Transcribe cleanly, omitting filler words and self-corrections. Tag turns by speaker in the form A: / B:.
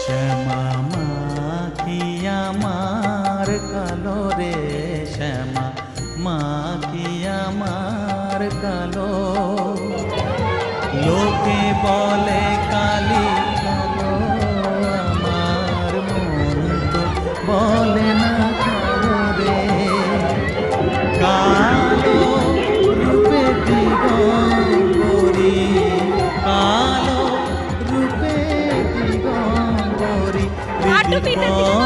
A: শ্যামা মাখি আমার কালো রে, শ্যামা মাখি আমার কালো। লোকে বলে কালি কালো, আমার মন তো বলে না কালো রে। কালো রূপে দিগম্বরী, কালো রূপে দিগম্বরী, হৃদিপদ্ম